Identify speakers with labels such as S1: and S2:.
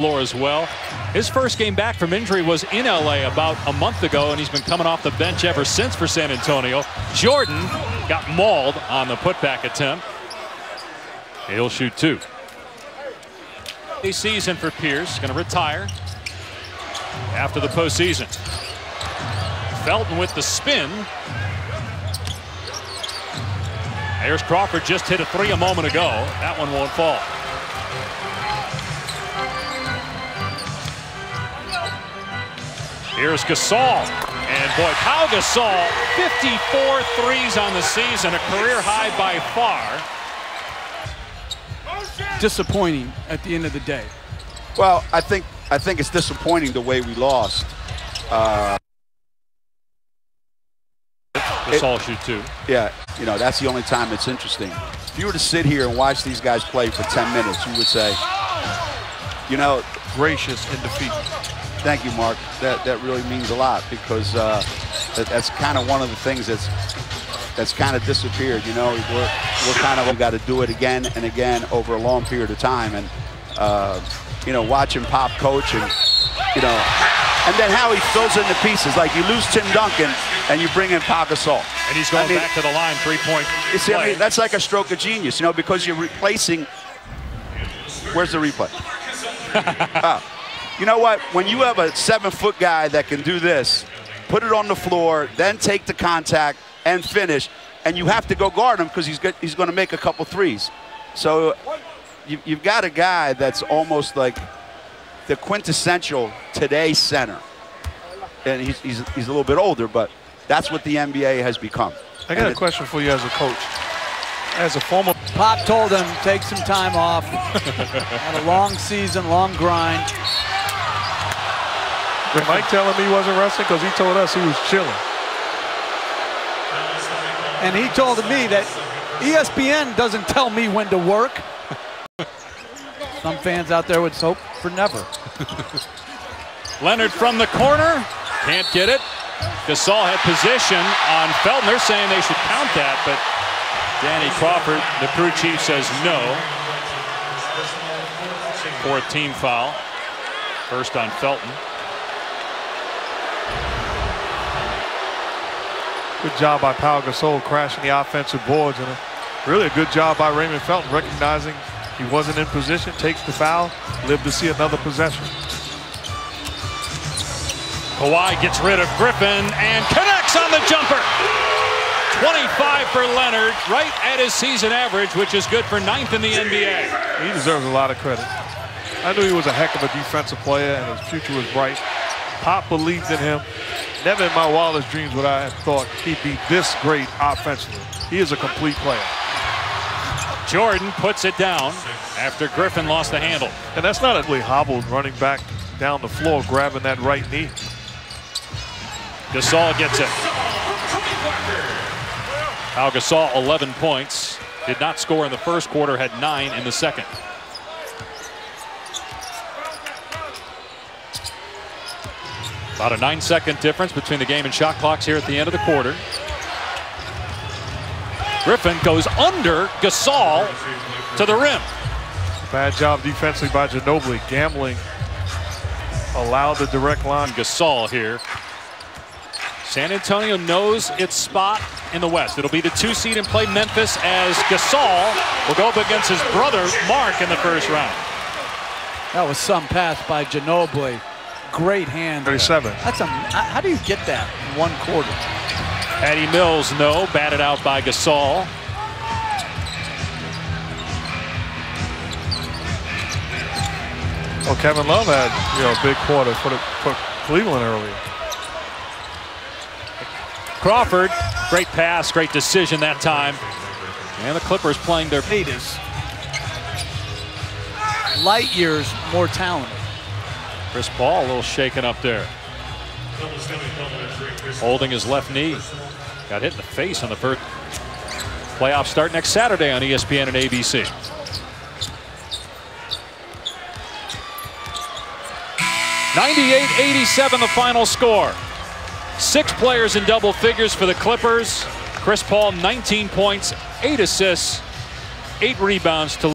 S1: Floor as well. His first game back from injury was in LA about a month ago, and he's been coming off the bench ever since for San Antonio. Jordan got mauled on the putback attempt. He'll shoot two. A season for Pierce, going to retire after the postseason. Felton with the spin. Here's Crawford, just hit a three a moment ago. That one won't fall. Here's Gasol, and boy, Pau Gasol, 54 threes on the season, a career high by far.
S2: Disappointing at the end of the day.
S3: Well, I think it's disappointing the way we lost.
S1: Gasol shoot two.
S3: Yeah, you know, that's the only time it's interesting. If you were to sit here and watch these guys play for 10 minutes, you would say, you know,
S4: gracious in defeat.
S3: Thank you, Mark. That really means a lot, because that's kind of one of the things that's kind of disappeared. You know, we're kind of got to do it again and again over a long period of time, and you know, watching Pop coach, and you know, and then how he fills in the pieces. Like, you lose Tim Duncan and you bring in Pau Gasol,
S1: and he's going back to the line, 3-point.
S3: You see, I mean, that's like a stroke of genius, you know, because you're replacing. Where's the replay? You know what? When you have a 7-foot guy that can do this, put it on the floor, then take the contact and finish, and you have to go guard him because he's going to make a couple threes. So you've got a guy that's almost like the quintessential today center, and he's a little bit older, but that's what the NBA has become.
S4: I got a question for you as a coach. As a former
S2: Pop told him take some time off. Had a long season, long grind.
S4: Did Mike tell him he wasn't resting? Because he told us he was chilling.
S2: And he told me that ESPN doesn't tell me when to work. Some fans out there would hope for never.
S1: Leonard from the corner, can't get it. Gasol had position on Felton. They're saying they should count that, but Danny Crawford, the crew chief, says no. Fourth team foul. First on Felton.
S4: Good job by Pau Gasol crashing the offensive boards, and really a good job by Raymond Felton recognizing he wasn't in position, takes the foul, lived to see another possession.
S1: Kawhi gets rid of Griffin and connects on the jumper. 25 for Leonard, right at his season average, which is good for 9th in the NBA.
S4: He deserves a lot of credit. I knew he was a heck of a defensive player and his future was bright. Pop believed in him. Never in my wildest dreams would I have thought he'd be this great offensively. He is a complete player.
S1: Jordan puts it down after Griffin lost the handle.
S4: And that's not a really hobbled running back down the floor, grabbing that right knee.
S1: Gasol gets it. Pau Gasol, 11 points. Did not score in the first quarter, had 9 in the second. About a 9-second difference between the game and shot clocks here at the end of the quarter. Griffin goes under Gasol to the rim.
S4: Bad job defensively by Ginobili. Gambling allowed the direct line.
S1: Gasol here. San Antonio knows its spot in the West. It'll be the 2 seed and play Memphis, as Gasol will go up against his brother Mark in the first round.
S2: That was some pass by Ginobili. Great hand.
S4: 37.
S2: That's how do you get that in 1 quarter?
S1: Patty Mills, no. Batted out by Gasol.
S4: Well, Kevin Love had, you know, a big quarter for Cleveland earlier.
S1: Crawford, great pass, great decision that time. And the Clippers playing their
S2: Peters. Light years more talented.
S1: Chris Paul a little shaken up there. Holding his left knee. Got hit in the face on the first. Playoffs start next Saturday on ESPN and ABC. (98-87) the final score. 6 players in double figures for the Clippers. Chris Paul, 19 points, 8 assists, 8 rebounds to